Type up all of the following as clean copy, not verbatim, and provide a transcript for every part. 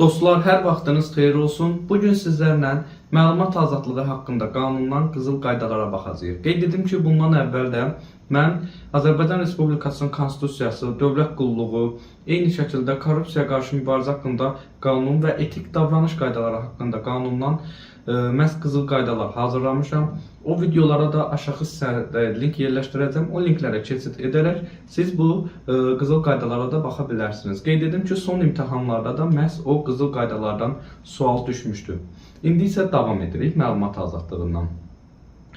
Dostlar, hər vaxtınız xeyir olsun. Bugün sizlərlə məlumat azadlığı haqqında qanundan qızıl qaydalara baxacağıq. Qeyd edim ki, bundan əvvəl də mən Azərbaycan Respublikasının Konstitusiyası, dövlət qulluğu, eyni şəkildə korrupsiyaya qarşı mübarizə haqqında qanun və etik davranış qaydaları haqqında qanundan məhz qızıl qaydalar hazırlamışam. O videolara da aşağı hissədə link yerləşdirəcəm. O linklərə keçid edərək siz bu qızıl qaydalara da baxa bilərsiniz. Qeyd edim ki, son imtahanlarda da məhz o qızıl qaydalardan sual düşmüşdü. İndi isə davam edirik məlumat azadlığından.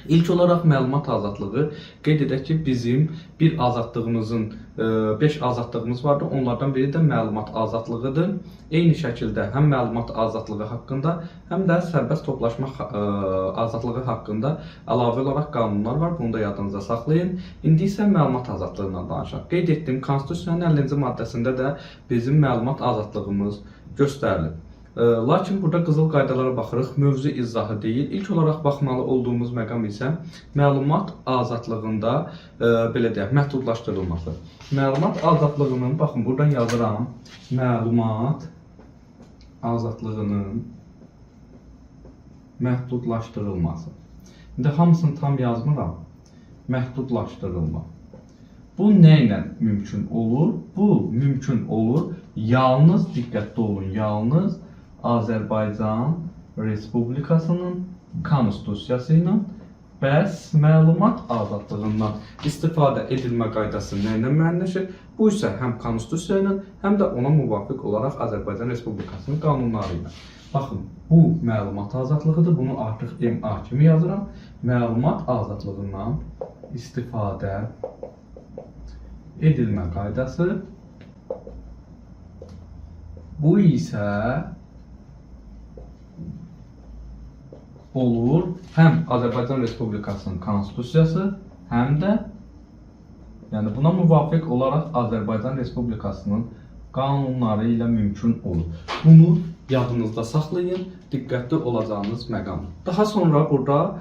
İlk olaraq məlumat azadlığı qeyd edək ki, bizim bir azadlığımızın 5 azadlığımız vardır. Onlardan biri də məlumat azadlığıdır. Eyni şəkildə həm məlumat azadlığı haqqında, həm də sərbəst toplaşma azadlığı haqqında əlavə olaraq qanunlar var. Bunu da yadınızda saxlayın. İndi isə məlumat azadlığından danışaq. Qeyd etdim, Konstitusiyanın 50-ci maddəsində də bizim məlumat azadlığımız göstərilib. Lakin burada qızıl qaydalara baxırıq, mövzu izahı deyil. İlk olaraq baxmalı olduğumuz məqam isə məlumat azadlığında belə deyək, məhdudlaşdırılması. Məlumat azadlığının, baxın buradan yazıram, məlumat azadlığının məhdudlaşdırılması. İndi hamısını tam yazmıram, məhdudlaşdırılma. Bu nə ilə mümkün olur? Bu mümkün olur, yalnız, diqqətli olun, yalnız Azərbaycan Respublikasının Konstitusiyası ilə bəs məlumat azadlığından istifadə edilmə qaydası nə ilə müəyyənləşir? Bu isə həm Konstitusiya ilə, həm də ona müvafiq olaraq Azərbaycan Respublikasının qanunları ilə. Baxın, bu məlumat azadlığıdır. Bunu artıq MA kimi yazıram. Məlumat azadlığından istifadə edilmə qaydası. Bu isə olur həm Azərbaycan Respublikasının Konstitusiyası, həm də yəni buna müvafiq olaraq Azərbaycan Respublikasının qanunları ilə mümkün olur. Bunu yadınızda saxlayın, diqqətli olacağınız məqam. Daha sonra burada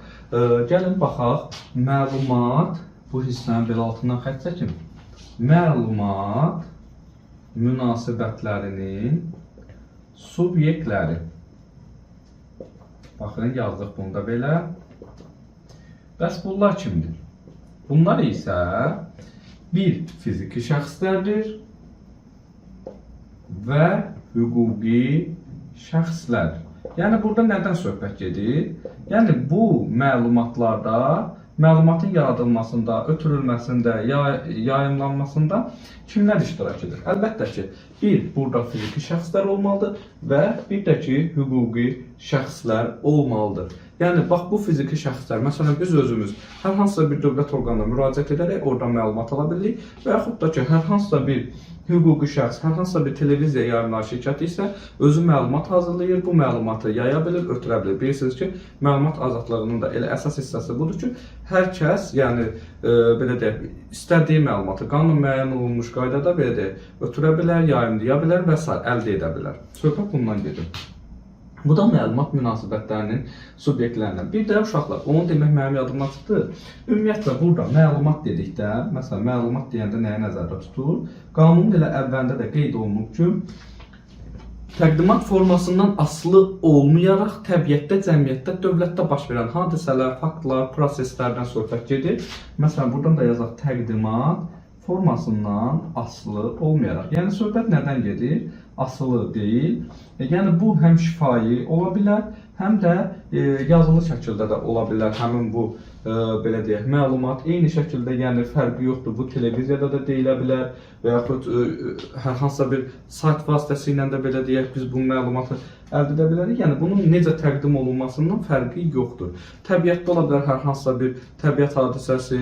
gəlin baxaq, məlumat, bu hissənin belə altından xətt çəkin. Məlumat münasibətlərinin subyektləri. Baxın, yazdıq bunu da belə. Bəs bunlar kimdir? Bunlar isə bir fiziki şəxslərdir və hüquqi şəxslər. Yəni burada nədən söhbət gedir? Yəni bu məlumatlarda, məlumatın yaradılmasında, ötürülməsində, yayımlanmasında kimlər iştirak edir? Əlbəttə ki, bir burada fiziki şəxslər olmalıdır və bir də ki, hüquqi şəxslər olmalıdır. Yəni, bax, bu fiziki şəxslər, məsələn, biz özümüz hər hansısa bir dövlət orqanına müraciət edərək oradan məlumat ala bilirik və yaxud da ki, hər hansısa bir hüquqi şəxs, hər hansısa bir televiziya yayımlar şirkəti isə özü məlumat hazırlayır, bu məlumatı yaya bilir, ötürə bilir. Bilirsiniz ki, məlumat azadlığının da elə əsas hissəsi budur ki, hər kəs, yəni, belə deyək, istədiyi məlumatı qanun müəyyən olunmuş qaydada, belə deyək, ötürə bilər, yayımlaya bilər və s. əldə edə bilər. Söhbət bundan gedir. Bu da məlumat münasibətlərinin subyektlərindən. Bir də uşaqlar, onu demək mənim yadımdan çıxdı. Ümumiyyətlə, burada məlumat dedikdə, məsələn, məlumat deyəndə nəyə nəzərdə tutulur? Qanunun elə əvvəlində də qeyd olunub ki, təqdimat formasından asılı olmayaraq təbiətdə, cəmiyyətdə, dövlətdə baş verən hadisələr, faktlar, proseslərdən söhbət gedir. Məsələn, buradan da yazaq təqdimat formasından asılı olmayaraq. Yəni, söhbət nədən gedir? Asılı deyil. Yəni, bu həm şifahi ola bilər, həm də yazılı şəkildə də ola bilər. Həmin bu, belə deyək, məlumat eyni şəkildə, yəni fərqi yoxdur. Bu televiziyada da deyilə bilər və yaxud hər hansısa bir sayt vasitəsilə də belə deyək, biz bu məlumatı əldə edə bilərik. Yəni, bunun necə təqdim olunmasından fərqi yoxdur. Təbiətdə ola bilər hər hansısa bir təbiət hadisəsi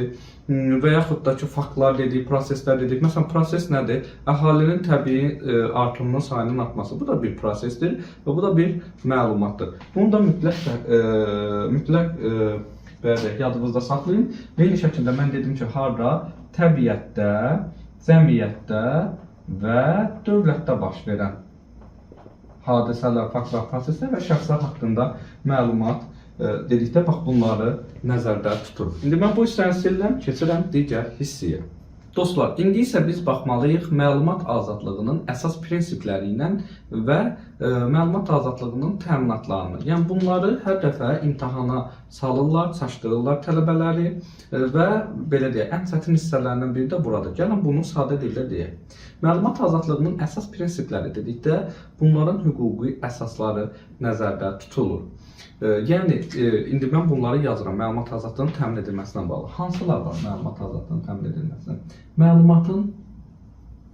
və yaxud da ki, faktlar dedik, proseslər dedik. Məsələn, proses nədir? Əhalinin təbii artımının sayının artması. Bu da bir prosesdir və bu da bir məlumatdır. Bunu da mütləq yadınızda saxlayın. Eyni şəkildə mən dedim ki, harada? Təbiətdə, cəmiyyətdə və dövlətdə baş verən hadisələr, faktlar, proseslər və şəxslər haqqında məlumat dedikdə bax bunları nəzərdə tutur. İndi mən bu hissəni silirəm, keçirəm digər hissəyə. Dostlar, indi isə biz baxmalıyıq məlumat azadlığının əsas prinsipləri ilə və məlumat azadlığının təminatlarını. Yəni bunları hər dəfə imtahana salırlar, çaşdırırlar tələbələri və belə deyək, ən çətin hissələrindən biri də buradır. Gəlin bunu sadə dildə deyək. Məlumat azadlığının əsas prinsipləri dedikdə bunların hüquqi əsasları nəzərdə tutulur. Yəni, indi mən bunları yazıram, məlumat azadlığının təmin edilməsinə bağlı. Hansılar var məlumat azadlığının təmin edilməsinə? Məlumatın,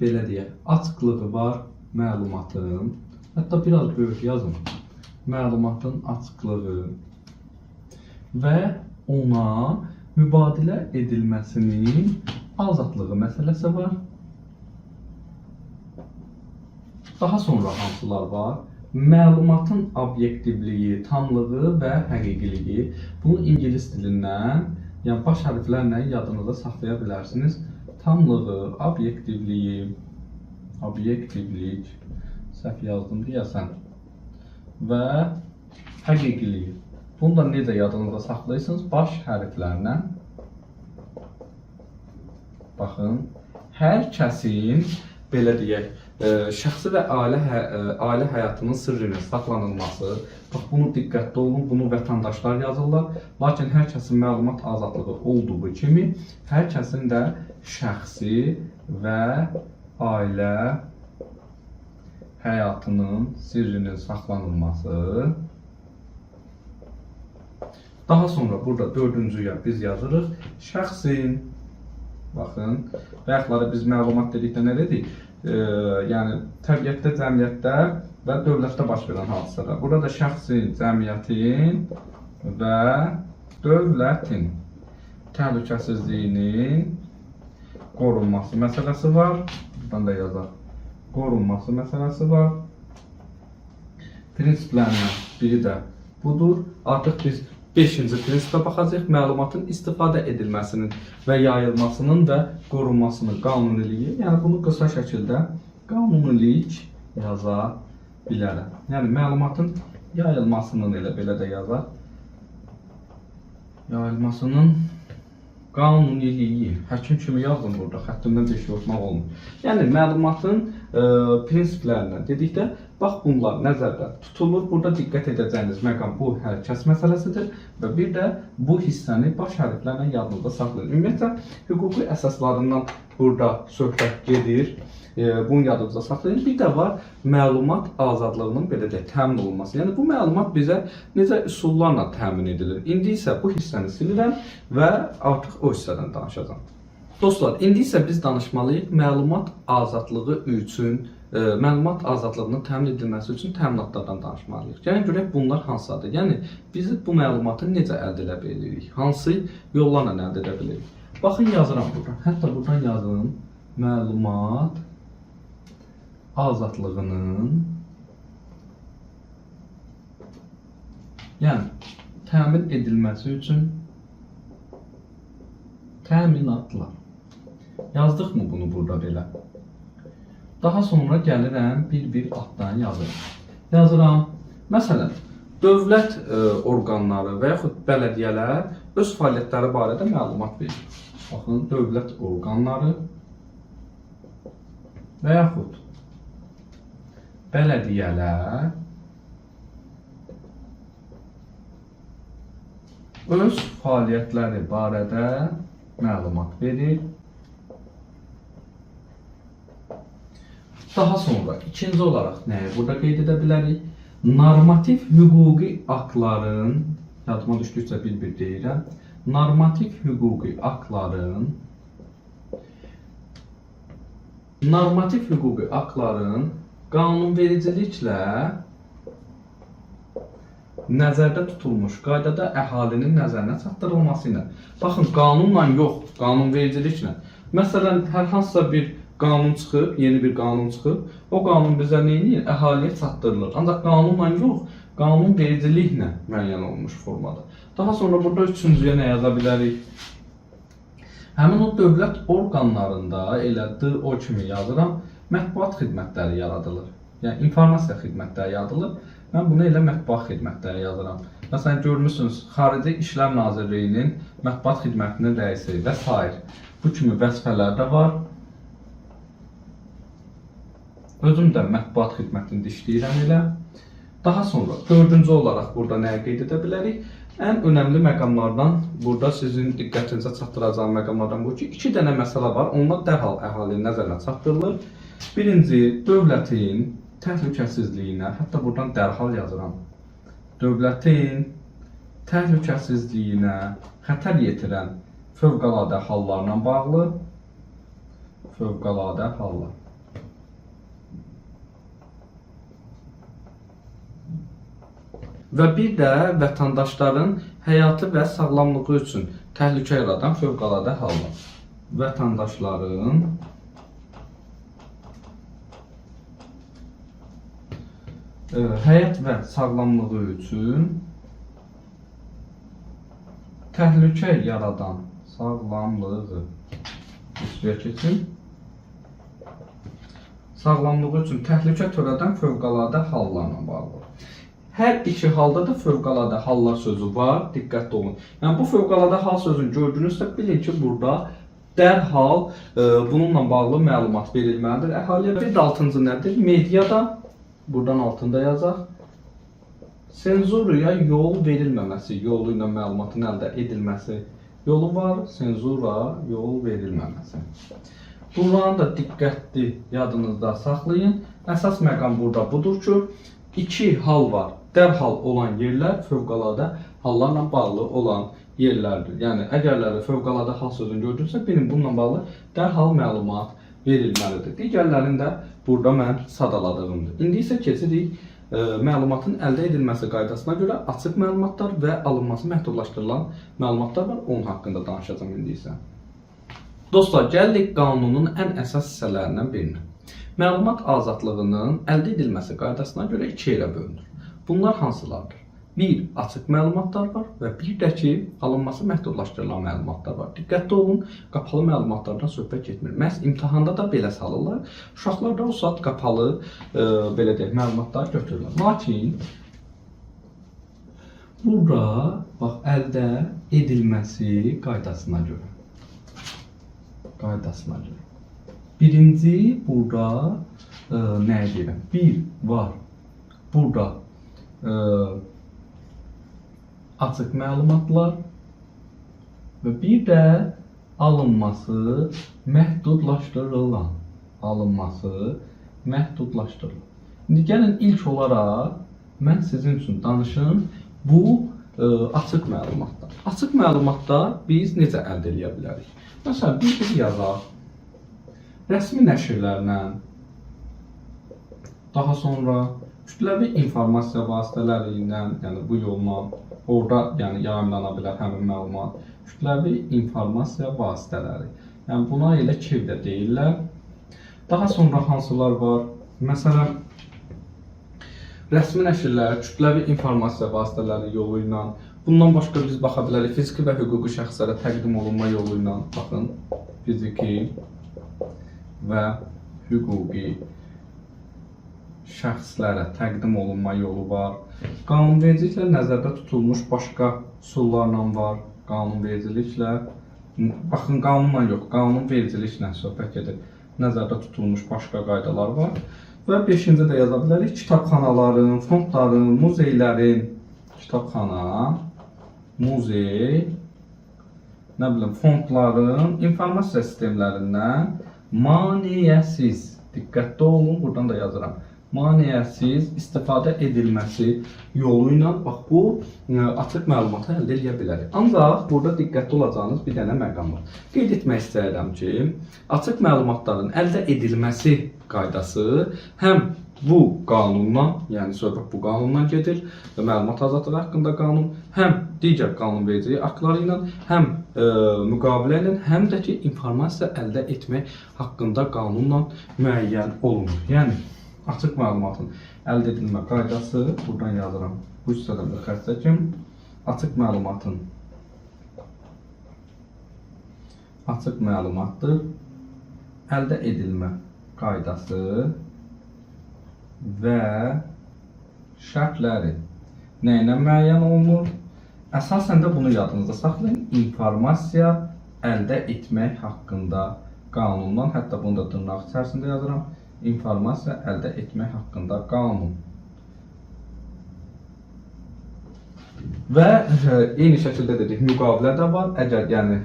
belə deyək, açıqlığı var, məlumatın, hətta biraz böyük yazın, məlumatın açıqlığı və ona mübadilə edilməsinin azadlığı məsələsi var. Daha sonra hansılar var? Məlumatın obyektivliyi, tamlığı və həqiqiliyi. Bunu ingilis dilindən, yəni baş hərflərlə yadınızda saxlaya bilərsiniz. Tamlığı, obyektivlik, səhv yazdım deyəsən və həqiqiliyi. Bunu da necə yadınızda saxlayırsınız? Baş hərflərlə. Baxın, hər kəsin, belə deyək, şəxsi və ailə həyatının sirrinin saxlanılması, bax bunu diqqətli olun, bunu vətəndaşlar yazırlar. Lakin hər kəsin məlumat azadlığı olduğu kimi, hər kəsin də şəxsi və ailə həyatının sirrinin saxlanılması. Daha sonra burada dördüncüyə biz yazırıq şəxsin. Baxın, bayaqları biz məlumat dedikdə nə dedik? Yəni təbiətdə, cəmiyyətdə və dövlətdə baş verən hadisələr. Burada şəxsin, cəmiyyətin və dövlətin təhlükəsizliyinin qorunması məsələsi var. Buradan da yazaq. Qorunması məsələsi var. Prinsiplərindən biri də budur. Artıq biz 5-ci prinsipə baxacaq. Məlumatın istifadə edilməsinin və yayılmasının və qorunmasının qanuniliyi. Yəni bunu qısa şəkildə qanunilik yaza bilərəm. Yəni məlumatın yayılmasının elə belə də yazaq. Yayılmasının qanuniliyi. Həkim kimi yazdım burada. Xəttimdən deşik oxumaq olmur. Yəni məlumatın prinsiplərindən dedikdə bax bunlar nəzərdə tutulur. Burada diqqət edəcəyiniz məqam bu hər kəs məsələsidir və bir də bu hissəni baş hərflərlə yadınızda saxlayın. Ümumiyyətlə, hüquqi əsaslarından burada söhbət gedir. Bunu yadınızda saxlayın. Bir də var məlumat azadlığının belə deyək, təmin olunması. Yəni bu məlumat bizə necə üsullarla təmin edilir. İndi isə bu hissəni silirəm və artıq o hissədən danışacağam. Dostlar, indi isə biz danışmalıyıq məlumat azadlığı üçün, məlumat azadlığının təmin edilməsi üçün təminatlardan danışmalıyıq. Yəni görək bunlar hansıdır? Yəni biz bu məlumatı necə əldə edə bilirik? Hansı yollarla əldə edə bilirik? Baxın, yazıram buradan. Hətta buradan yazın. Məlumat azadlığının təmin edilməsi üçün təminatlar. Yazdıq mı bunu burada belə? Daha sonra gəlirəm bir altdan yazıram. Yazıram. Məsələn, dövlət orqanları və yaxud bələdiyyələr öz fəaliyyətləri barədə məlumat verir. Baxın, dövlət orqanları və yaxud bələdiyyələr öz fəaliyyətləri barədə məlumat verir. Daha sonra ikinci olaraq nəyi burada qeyd edə bilərik? Normativ hüquqi aktların, yadıma düşdükcə bir deyirəm, normativ hüquqi aktların qanunvericiliklə nəzərdə tutulmuş qaydada əhalinin nəzərinə çatdırılması ilə. Baxın, qanunla yox, qanunvericiliklə. Məsələn, hər hansısa bir qanun çıxıb, yeni bir qanun çıxıb, o qanun bizə neyini? Əhaliyə çatdırılır. Ancaq qanunla yox, qanunvericiliklə müəyyən olunmuş formada. Daha sonra burada üçüncüyə nə yaza bilərik? Həmin o dövlət orqanlarında elə o kimi yazıram, mətbuat xidmətləri yaradılır. Yəni informasiya xidmətləri yaradılır. Mən bunu elə mətbuat xidmətləri yazıram. Məsələn, görmüsünüz, Xarici İşlər Nazirliyinin mətbuat xidmətinin rəisi və s. Bu kimi vəzifələr də var. Özüm də mətbuat xidmətində işləyirəm elə. Daha sonra dördüncü olaraq burada nəyə qeyd edə bilərik? Ən önəmli məqamlardan, burada sizin diqqətinizə çatdıracağım məqamlardan bu ki, 2 dənə məsələ var. Onlar dərhal əhaliyə nəzərinə çatdırılır. Birinci, dövlətin təhlükəsizliyinə, hətta buradan dərhal yazıram. Dövlətin təhlükəsizliyinə xətər yetirən fövqəladə hallarla bağlı fövqəladə hallar. Və bir də vətəndaşların həyatı və sağlamlığı üçün təhlükə yaradan fövqəladə hallar. Vətəndaşların həyat və sağlamlığı üçün təhlükə yaradan sağlamlığı sağlamlığı üçün təhlükə törədən fövqəladə hallarla bağlı. Hər iki halda da fövqəladə hallar sözü var, diqqətli olun. Yəni bu fövqəladə hal sözünü gördünüzsə, bilin ki, burada dərhal bununla bağlı məlumat verilməlidir əhaliyə. Bir də altıncı nədir? Mediada, buradan altında yazaq, senzuraya yol verilməməsi yolu ilə məlumatın əldə edilməsi yolu var, senzura yol verilməməsi. Bunları da diqqətli yadınızda saxlayın. Əsas məqam burada budur ki, 2 hal var. Dərhal olan yerlər fövqəladə hallarla bağlı olan yerlərdir. Yəni, əgərləri fövqəladə hal sözünü gördünüzsə, bilin bununla bağlı dərhal məlumat verilməlidir. Digərlərini də burada mən sadaladığımdır. İndi isə keçirik məlumatın əldə edilməsi qaydasına görə açıq məlumatlar və alınması məhdudlaşdırılan məlumatlar var. Onun haqqında danışacağım indi isə. Dostlar, gəlirik qanunun ən əsas hissələrindən birinə. Məlumat azadlığının əldə edilməsi qaydasına görə 2 yerə bölünür. Bunlar hansılardır? 1. Açıq məlumatlar var və bir də ki, alınması məhdudlaşdırılan məlumatlar var. Diqqətli olun, qapalı məlumatlardan söhbət getmir. Məhz imtahanda da belə salırlar. Uşaqlarda o saat qapalı belə deyək, məlumatlar götürürlər. Lakin burada bax, əldə edilməsi qaydasına görə. Birinci, burada nəyə deyirəm? 1 var. Burada açıq məlumatlar və bir də alınması məhdudlaşdırılan. İndi gəlin ilk olaraq mən sizin üçün danışım bu açıq məlumatlar. Açıq məlumatlar biz necə əldə edə bilərik? Məsələn, bir yazaq, rəsmi nəşrlərlə, daha sonra kütləvi informasiya vasitələri ilə, yəni bu yolla orada yayımlana bilər həmin məlumat. Kütləvi informasiya vasitələri. Yəni buna elə KİV də deyirlər. Daha sonra hansılar var? Məsələn, rəsmi nəşrlər, kütləvi informasiya vasitələri yolu ilə. Bundan başqa biz baxa bilərik fiziki və hüquqi şəxslərə təqdim olunma yolu ilə. Baxın, fiziki və hüquqi şəxslərə təqdim olunma yolu var. Qanunvericiliklə nəzərdə tutulmuş başqa üsullarla var. Qanunvericiliklə, baxın qanunla yox, qanunvericiliklə söhbət edir. Nəzərdə tutulmuş başqa qaydalar var. Və 5-ci də yaza bilərik, kitabxanaların, fondların, muzeylərin, kitabxana, muzey, nə bilim, fondların informasiya sistemlərindən maneəsiz, diqqətli olun, buradan da yazıram, maneəsiz istifadə edilməsi yolu ilə bax bu açıq məlumatı əldə edə bilərik. Ancaq burada diqqətli olacağınız bir dənə məqam var. Qeyd etmək istəyirəm ki, açıq məlumatların əldə edilməsi qaydası həm bu qanunla, yəni söhbət bu qanundan gedir, məlumat azadlığı haqqında qanun, həm digər qanunvericilik aktları ilə, həm müqavilə ilə, həm də ki, informasiya əldə etmək haqqında qanunla müəyyən olunur. Yəni, açıq məlumatın əldə edilmə qaydası, buradan yazıram, bu hissədən də xətt çəkim, açıq məlumatdır, əldə edilmə qaydası və şərtləri nə ilə müəyyən olunur? Əsasən də bunu yadınızda saxlayın, informasiya əldə etmək haqqında qanundan, hətta bunu da dırnaq içərisində yazıram, informasiya əldə etmək haqqında qanun. Və eyni şəkildə dedik, müqavilə də var. Əgər yəni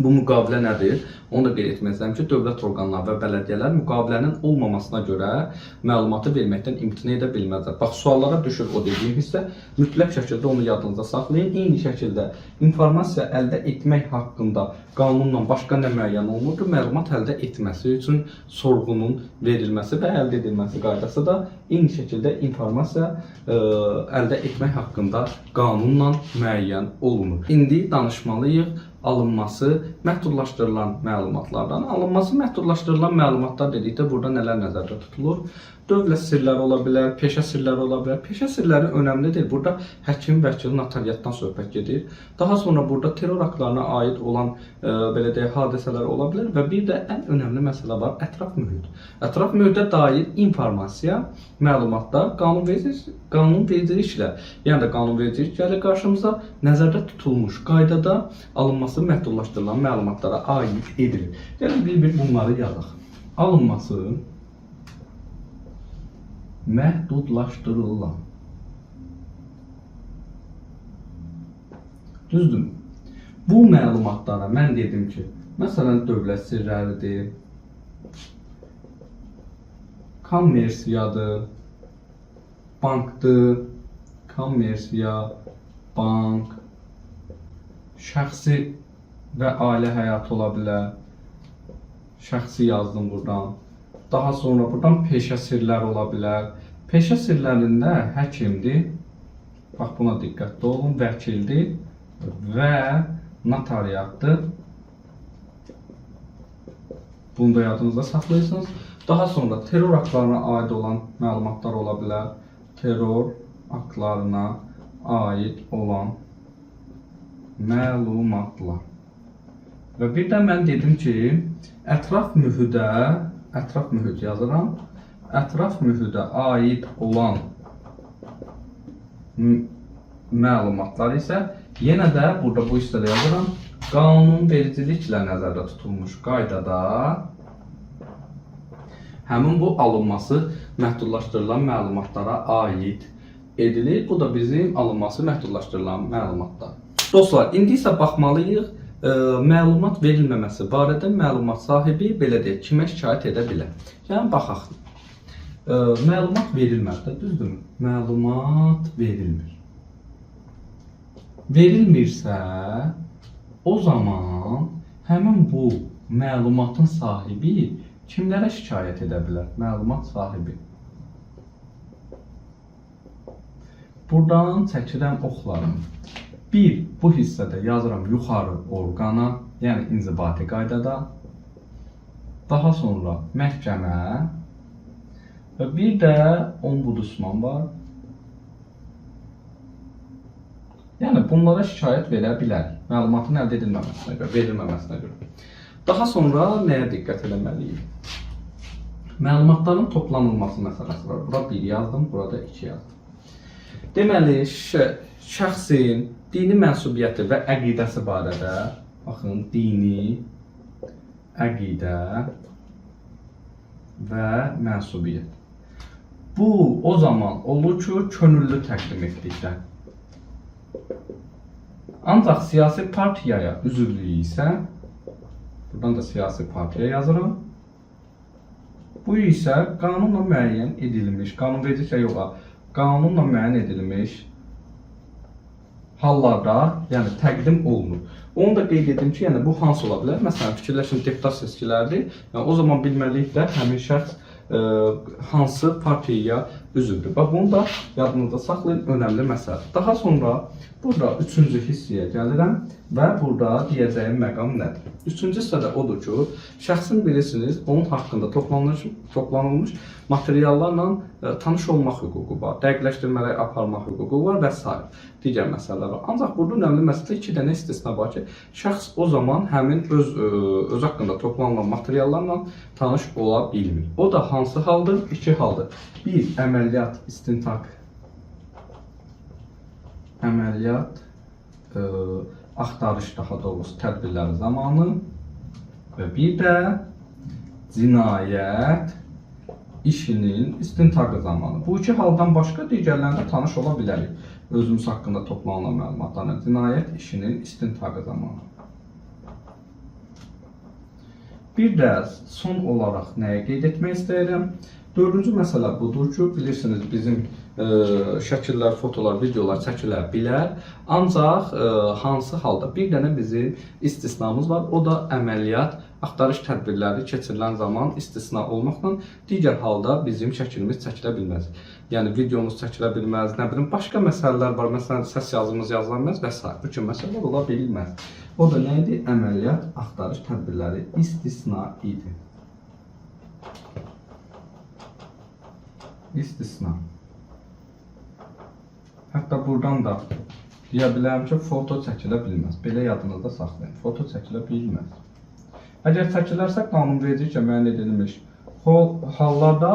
bu müqavilə nədir? Onu da qeyd etmək istəyirəm ki, dövlət orqanları və bələdiyyələr müqavilənin olmamasına görə məlumatı verməkdən imtina edə bilməzlər. Bax, suallara düşür o dediyim hissə, mütləq şəkildə onu yadınızda saxlayın. Eyni şəkildə informasiya əldə etmək haqqında qanunla başqa nə müəyyən olunurdur? Məlumat əldə etməsi üçün sorğunun verilməsi və əldə edilməsi qaydası da eyni şəkildə informasiya əldə etmək haqqında qanunla müəyyən olunur. İndi danışmalıyıq alınması məhdudlaşdırılan məlumatlardan. Alınması məhdudlaşdırılan məlumatlar dedikdə burada nələr nəzərdə tutulur? Dövlət sirləri ola bilər, peşə sirləri ola bilər. Peşə sirləri önəmlidir. Burada həkim, vəkil, notariatdan söhbət gedir. Daha sonra burada terror aktlarına aid olan belə deyək hadisələr ola bilər və bir də ən önəmli məsələ var, ətraf mühit. Ətraf mühitə dair informasiya, məlumatlar qanunvericiliklə, yəni də qanunvericilik gəlir qarşımıza, nəzərdə tutulmuş qaydada alınması məhdudlaşdırılan məlumatlara aid edilir. Gəlin bir-bir bunları yazaq. Alınması məhdudlaşdırılan. Düzdür? Bu məlumatlara mən dedim ki, məsələn, dövlət sirləridir, kommersiyadır, bankdır, kommersiya, bank, şəxsi və ailə həyatı ola bilər. Şəxsi yazdım buradan. Daha sonra buradan peşə sirləri ola bilər. Peşə sirlərində həkimdir, bax buna diqqətli olun, vəkildir və notariatdır. Bunu da yadınızda saxlayırsınız. Daha sonra terror aktlarına aid olan məlumatlar ola bilər. Terror aktlarına aid olan məlumatlar. Və bir də mən dedim ki, ətraf mühit yazıram. Ətraf mühitə aid olan məlumatlar isə yenə də burada bu hissədə yazıram. Qanunvericiliklə nəzərdə tutulmuş qaydada həmin bu alınması məhdudlaşdırılan məlumatlara aid edilir. Bu da bizim alınması məhdudlaşdırılan məlumatlar. Dostlar, indi isə baxmalıyıq məlumat verilməməsi barədə məlumat sahibi belə deyək, kimə şikayət edə bilər? Yəni, baxaq. Məlumat verilməlidir, düzdürmü? Məlumat verilmir. Verilmirsə, o zaman həmin bu məlumatın sahibi kimlərə şikayət edə bilər? Məlumat sahibi. Buradan çəkirəm oxlarımı. Bir, bu hissədə yazıram yuxarı orqana, yəni inzibati qaydada. Daha sonra məhkəmə və bir də ombudsman var. Yəni bunlara şikayət verə bilər, məlumatın əldə edilməməsinə görə, verilməməsinə görə. Daha sonra nəyə diqqət etməliyik? Məlumatların toplanılması məsələsi var. Bura 1 yazdım, burada 2 yazdım. Deməli, şəxsin dini mənsubiyyəti və əqidəsi barədə, baxın, dini, əqidə və mənsubiyyət. Bu, o zaman olur ki, könüllü təqdim etdikdə. Ancaq siyasi partiyaya üzvlüyü isə, buradan da siyasi partiya yazıram. Bu isə qanunla müəyyən edilmiş, qanunvericiliklə yox, qanunla müəyyən edilmiş hallarda, yəni təqdim olunur. Onu da qeyd edim ki, yəni bu hansı ola bilər? Məsələn, fikirləşin deputat seçkiləridir. Yəni, o zaman bilməliyik də həmin şəxs hansı partiyaya üzvdür. Bax, bunu da yadınızda saxlayın, önəmli məsələ. Daha sonra burada 3-cü hissəyə gəlirəm və burada deyəcəyim məqam nədir? 3-cü hissədə odur ki, şəxsin bilirsiniz, onun haqqında toplanılmış materiallarla tanış olmaq hüququ var, dəqiqləşdirmələri aparmaq hüququ var və s. digər məsələlər var. Ancaq burada önəmli məsələ 2 dənə istisna var ki, şəxs o zaman həmin öz haqqında toplanılan materiallarla tanış ola bilmir. O da hansı haldır? 2 haldır. 1. Əməliyyat, istintaq. Əməliyyat axtarış daha doğrusu tədbirləri zamanı və bir də cinayət işinin istintaqı zamanı. Bu iki haldan başqa digərlərində tanış ola bilərik. Özümüz haqqında toplanan məlumatlarla cinayət işinin istintaqı zamanı. Bir də son olaraq nəyə qeyd etmək istəyirəm? Dördüncü məsələ budur ki, bilirsiniz bizim şəkillər, fotolar, videolar çəkilə bilər. Ancaq hansı halda bir dənə bizim istisnamız var. O da əməliyyat, axtarış tədbirləri keçirilən zaman istisna olmaqla digər halda bizim şəklimiz çəkilə bilməz. Yəni videomuz çəkilə bilməz, nə bilim başqa məsələlər var. Məsələn, səs yazımız yazıla bilməz və s. Bu kimi məsələlər ola bilməz. O da nə idi? Əməliyyat, axtarış tədbirləri istisna idi. İstisna. Hətta buradan da deyə bilərəm ki, foto çəkilə bilməz. Belə yadınızda saxlayın. Foto çəkilə bilməz. Əgər çəkilərsə, qanunvericiliklə müəyyən edilmiş hallarda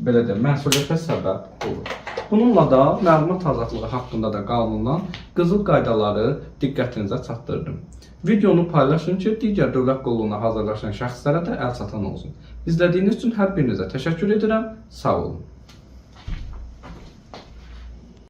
belə də məsuliyyətə səbəb olur. Bununla da məlumat azadlığı haqqında da qanundan qızıl qaydaları diqqətinizə çatdırdım. Videonu paylaşın ki, digər dövlət qulluğuna hazırlaşan şəxslərə də əl çatan olsun. İzlədiyiniz üçün hər birinizə təşəkkür edirəm. Sağ olun.